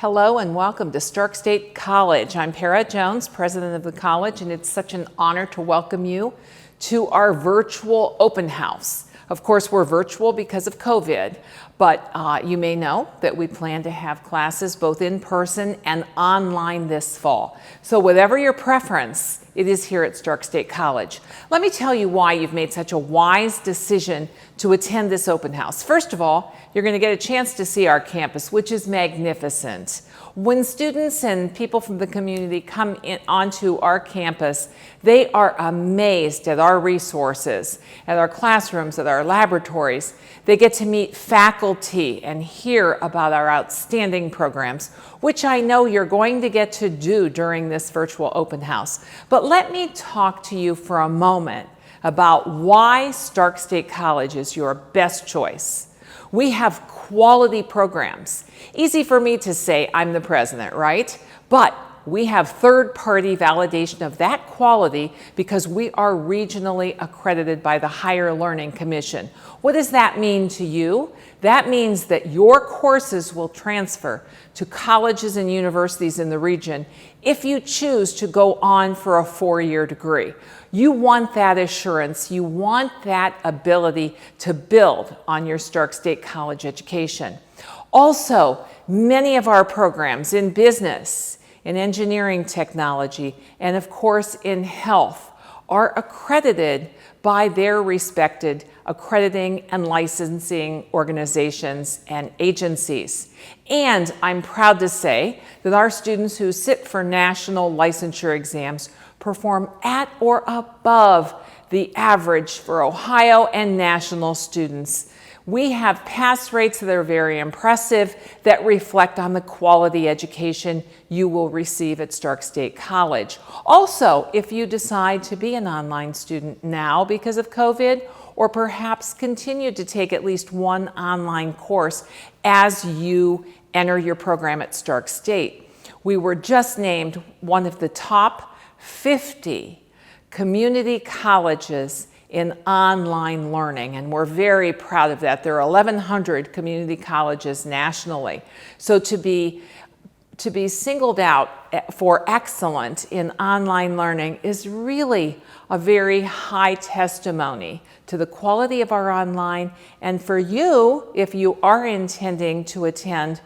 Hello and welcome to Stark State College. I'm Para Jones, president of the college, and it's such an honor to welcome you to our virtual open house. Of course, we're virtual because of COVID, but you may know that we plan to have classes both in person and online this fall. So whatever your preference, it is here at Stark State College. Let me tell you why you've made such a wise decision to attend this open house. First of all, you're going to get a chance to see our campus, which is magnificent. When students and people from the community come onto our campus, they are amazed at our resources, at our classrooms, at our laboratories. They get to meet faculty and hear about our outstanding programs, which I know you're going to get to do during this virtual open house. But let me talk to you for a moment about why Stark State College is your best choice. We have quality programs. Easy for me to say, I'm the president, right? But we have third-party validation of that quality because we are regionally accredited by the Higher Learning Commission. What does that mean to you? That means that your courses will transfer to colleges and universities in the region if you choose to go on for a 4-year degree. You want that assurance. You want that ability to build on your Stark State College education. Also, many of our programs in business, in engineering technology, and of course in health are accredited by their respected accrediting and licensing organizations and agencies. And I'm proud to say that our students who sit for national licensure exams perform at or above the average for Ohio and national students. We have pass rates that are very impressive that reflect on the quality education you will receive at Stark State College. Also, if you decide to be an online student now because of COVID, or perhaps continue to take at least one online course as you enter your program at Stark State, we were just named one of the top 50 community colleges in online learning, and we're very proud of that. There are 1,100 community colleges nationally. So to be singled out for excellence in online learning is really a very high testimony to the quality of our online. And for you, if you are intending to attend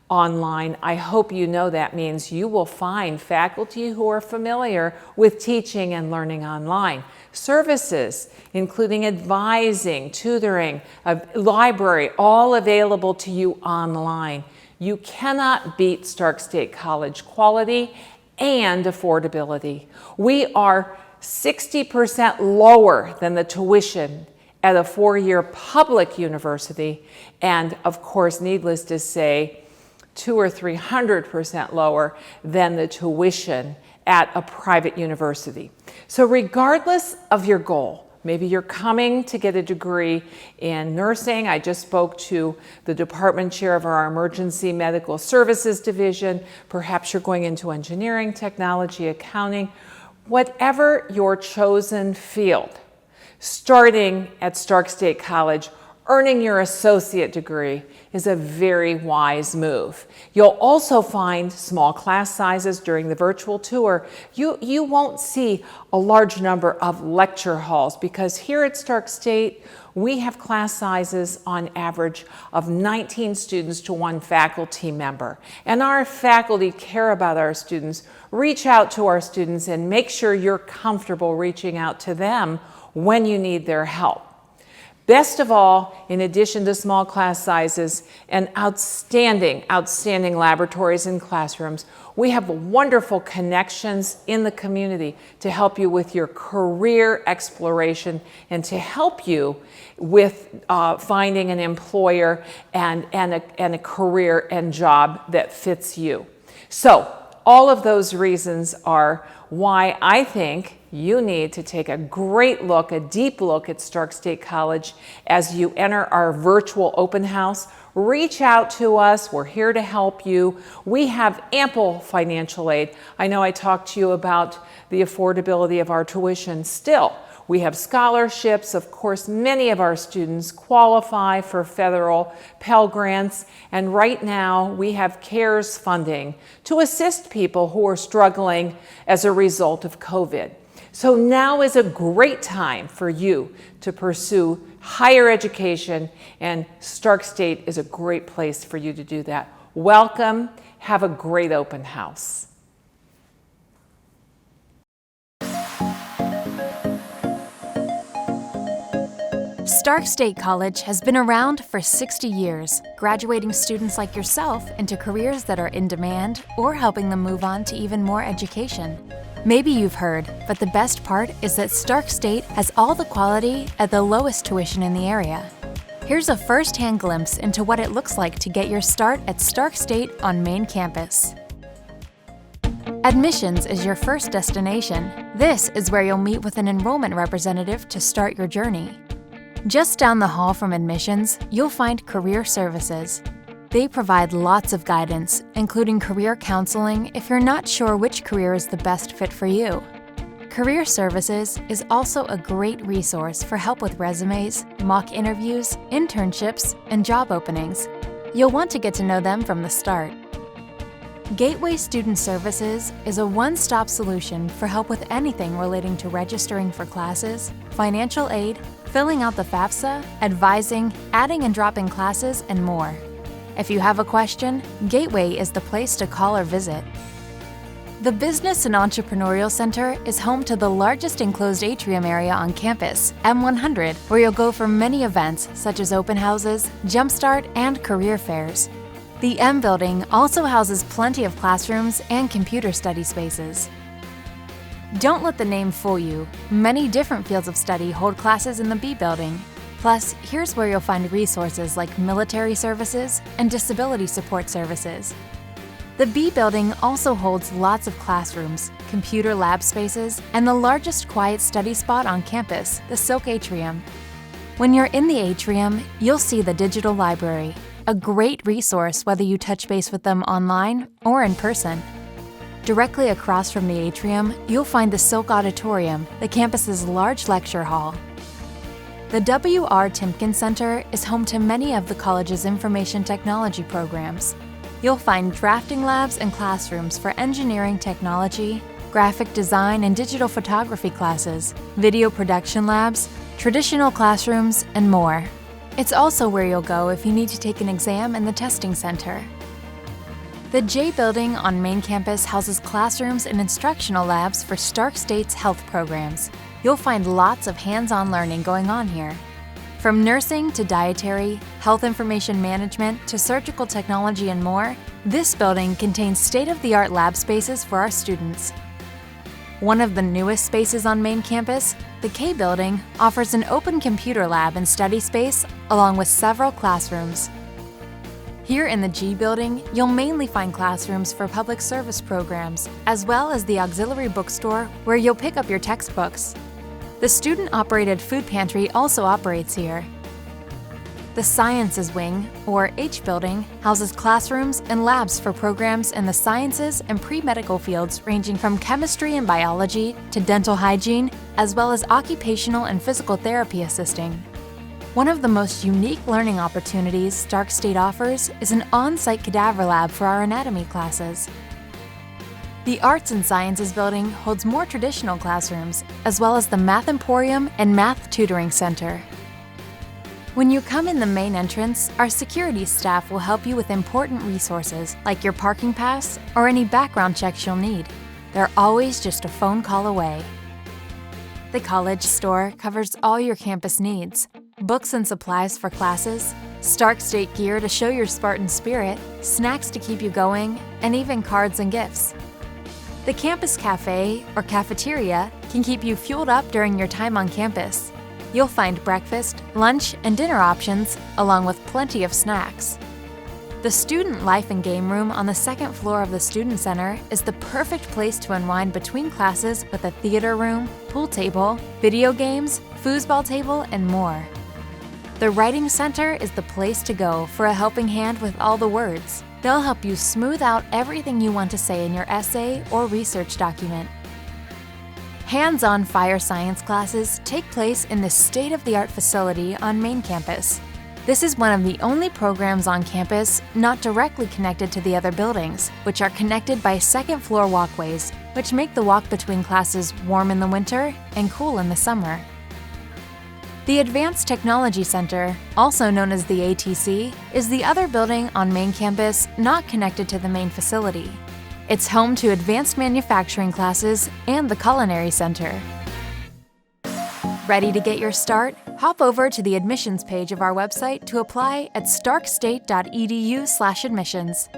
online, I hope you know that means you will find faculty who are familiar with teaching and learning online. Services, including advising, tutoring, a library, all available to you online. You cannot beat Stark State College quality and affordability. We are 60% lower than the tuition at a 4-year public university, and of course, needless to say, 200 or 300% lower than the tuition at a private university. So regardless of your goal, maybe you're coming to get a degree in nursing. I just spoke to the department chair of our emergency medical services division. Perhaps you're going into engineering, technology, accounting. Whatever your chosen field, starting at Stark State College, earning your associate degree is a very wise move. You'll also find small class sizes during the virtual tour. You won't see a large number of lecture halls because here at Stark State, we have class sizes on average of 19 students to 1 faculty member. And our faculty care about our students, reach out to our students, and make sure you're comfortable reaching out to them when you need their help. Best of all, in addition to small class sizes and outstanding laboratories and classrooms, we have wonderful connections in the community to help you with your career exploration and to help you with finding an employer and a career and job that fits you. So all of those reasons are why I think you need to take a great look, a deep look at Stark State College as you enter our virtual open house. Reach out to us. We're here to help you. We have ample financial aid. I know I talked to you about the affordability of our tuition. Still, We have scholarships. Of course, many of our students qualify for federal Pell Grants, and right now we have CARES funding to assist people who are struggling as a result of COVID. So now is a great time for you to pursue higher education, and Stark State is a great place for you to do that. Welcome. Have a great open house. Stark State College has been around for 60 years, graduating students like yourself into careers that are in demand or helping them move on to even more education. Maybe you've heard, but the best part is that Stark State has all the quality at the lowest tuition in the area. Here's a first-hand glimpse into what it looks like to get your start at Stark State on main campus. Admissions is your first destination. This is where you'll meet with an enrollment representative to start your journey. Just down the hall from admissions, you'll find Career Services. They provide lots of guidance, including career counseling if you're not sure which career is the best fit for you. Career Services is also a great resource for help with resumes, mock interviews, internships, and job openings. You'll want to get to know them from the start. Gateway Student Services is a one-stop solution for help with anything relating to registering for classes, financial aid, filling out the FAFSA, advising, adding and dropping classes, and more. If you have a question, Gateway is the place to call or visit. The Business and Entrepreneurial Center is home to the largest enclosed atrium area on campus, M100, where you'll go for many events such as open houses, Jumpstart, and career fairs. The M building also houses plenty of classrooms and computer study spaces. Don't let the name fool you. Many different fields of study hold classes in the B building. Plus, here's where you'll find resources like military services and disability support services. The B building also holds lots of classrooms, computer lab spaces, and the largest quiet study spot on campus, the Silk Atrium. When you're in the atrium, you'll see the digital library, a great resource whether you touch base with them online or in person. Directly across from the atrium, you'll find the Silk Auditorium, the campus's large lecture hall. The W.R. Timpkin Center is home to many of the college's information technology programs. You'll find drafting labs and classrooms for engineering technology, graphic design and digital photography classes, video production labs, traditional classrooms, and more. It's also where you'll go if you need to take an exam in the testing center. The J building on main campus houses classrooms and instructional labs for Stark State's health programs. You'll find lots of hands-on learning going on here. From nursing to dietary, health information management to surgical technology and more, this building contains state-of-the-art lab spaces for our students. One of the newest spaces on main campus, the K building, offers an open computer lab and study space along with several classrooms. Here in the G building, you'll mainly find classrooms for public service programs, as well as the auxiliary bookstore where you'll pick up your textbooks. The student-operated food pantry also operates here. The Sciences Wing, or H building, houses classrooms and labs for programs in the sciences and pre-medical fields ranging from chemistry and biology to dental hygiene, as well as occupational and physical therapy assisting. One of the most unique learning opportunities Stark State offers is an on-site cadaver lab for our anatomy classes. The Arts and Sciences building holds more traditional classrooms, as well as the Math Emporium and Math Tutoring Center. When you come in the main entrance, our security staff will help you with important resources like your parking pass or any background checks you'll need. They're always just a phone call away. The college store covers all your campus needs: books and supplies for classes, Stark State gear to show your Spartan spirit, snacks to keep you going, and even cards and gifts. The campus cafe, or cafeteria, can keep you fueled up during your time on campus. You'll find breakfast, lunch, and dinner options, along with plenty of snacks. The Student Life and Game Room on the second floor of the Student Center is the perfect place to unwind between classes with a theater room, pool table, video games, foosball table, and more. The Writing Center is the place to go for a helping hand with all the words. They'll help you smooth out everything you want to say in your essay or research document. Hands-on fire science classes take place in the state-of-the-art facility on main campus. This is one of the only programs on campus not directly connected to the other buildings, which are connected by second-floor walkways, which make the walk between classes warm in the winter and cool in the summer. The Advanced Technology Center, also known as the ATC, is the other building on main campus not connected to the main facility. It's home to advanced manufacturing classes and the Culinary Center. Ready to get your start? Hop over to the admissions page of our website to apply at starkstate.edu/admissions.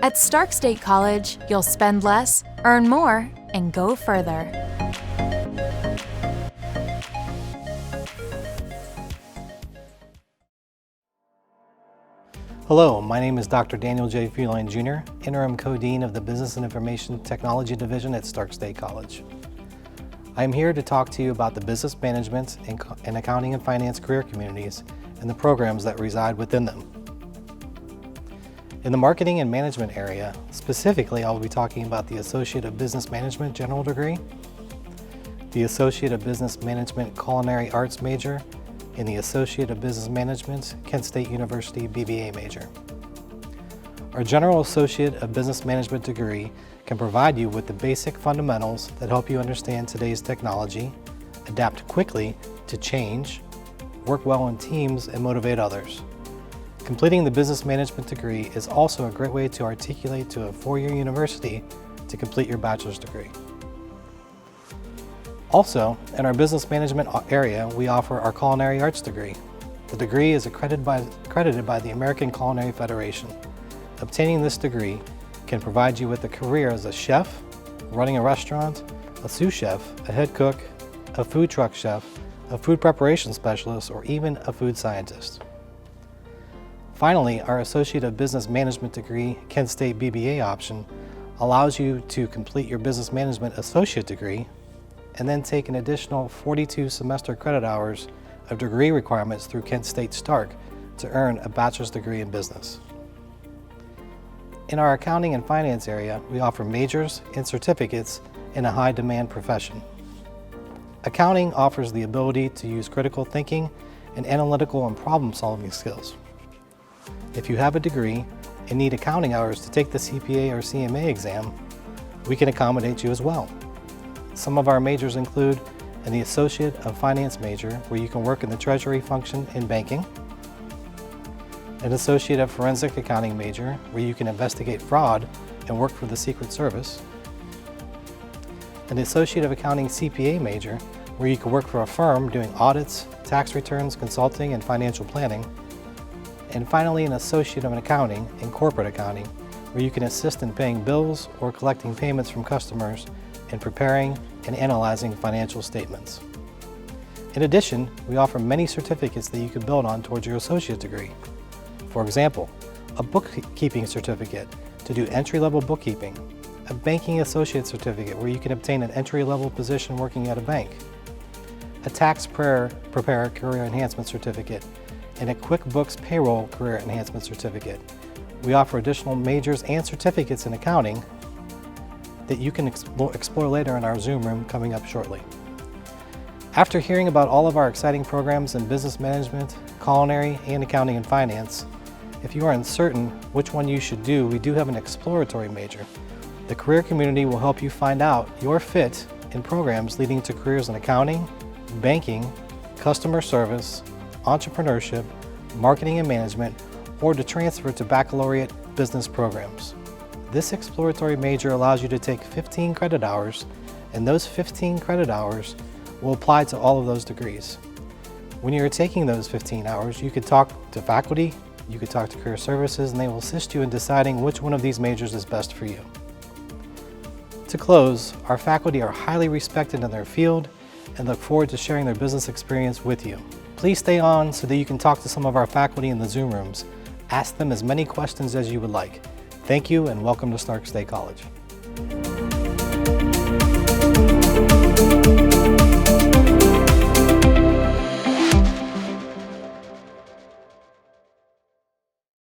At Stark State College, you'll spend less, earn more, and go further. Hello, my name is Dr. Daniel J. Feline Jr., Interim Co-Dean of the Business and Information Technology Division at Stark State College. I am here to talk to you about the business management and accounting and finance career communities and the programs that reside within them. In the marketing and management area, specifically I will be talking about the Associative Business Management General Degree, the Associative Business Management Culinary Arts Major, and the Associative Business Management Kent State University BBA major. Our General Associate of Business Management degree can provide you with the basic fundamentals that help you understand today's technology, adapt quickly to change, work well in teams, and motivate others. Completing the business management degree is also a great way to articulate to a four-year university to complete your bachelor's degree. Also, in our business management area, we offer our Culinary Arts degree. The degree is accredited by the American Culinary Federation. Obtaining this degree can provide you with a career as a chef, running a restaurant, a sous chef, a head cook, a food truck chef, a food preparation specialist, or even a food scientist. Finally, our Associate of Business Management degree, Kent State BBA option, allows you to complete your Business Management Associate degree and then take an additional 42 semester credit hours of degree requirements through Kent State Stark to earn a bachelor's degree in business. In our accounting and finance area, we offer majors and certificates in a high-demand profession. Accounting offers the ability to use critical thinking and analytical and problem-solving skills. If you have a degree and need accounting hours to take the CPA or CMA exam, we can accommodate you as well. Some of our majors include the Associate of Finance major, where you can work in the treasury function in banking, an Associate of Forensic Accounting major, where you can investigate fraud and work for the Secret Service, an Associate of Accounting CPA major, where you can work for a firm doing audits, tax returns, consulting, and financial planning, and finally an Associate of Accounting in Corporate Accounting, where you can assist in paying bills or collecting payments from customers and preparing and analyzing financial statements. In addition, we offer many certificates that you can build on towards your associate degree. For example, a bookkeeping certificate to do entry-level bookkeeping, a banking associate certificate where you can obtain an entry-level position working at a bank, a tax preparer career enhancement certificate, and a QuickBooks payroll career enhancement certificate. We offer additional majors and certificates in accounting that you can explore later in our Zoom room coming up shortly. After hearing about all of our exciting programs in business management, culinary, and accounting and finance, if you are uncertain which one you should do, we do have an exploratory major. The career community will help you find out your fit in programs leading to careers in accounting, banking, customer service, entrepreneurship, marketing and management, or to transfer to baccalaureate business programs. This exploratory major allows you to take 15 credit hours, and those 15 credit hours will apply to all of those degrees. When you're taking those 15 hours, you could talk to faculty, you could talk to career services, and they will assist you in deciding which one of these majors is best for you. To close, our faculty are highly respected in their field and look forward to sharing their business experience with you. Please stay on so that you can talk to some of our faculty in the Zoom rooms. Ask them as many questions as you would like. Thank you and welcome to Stark State College.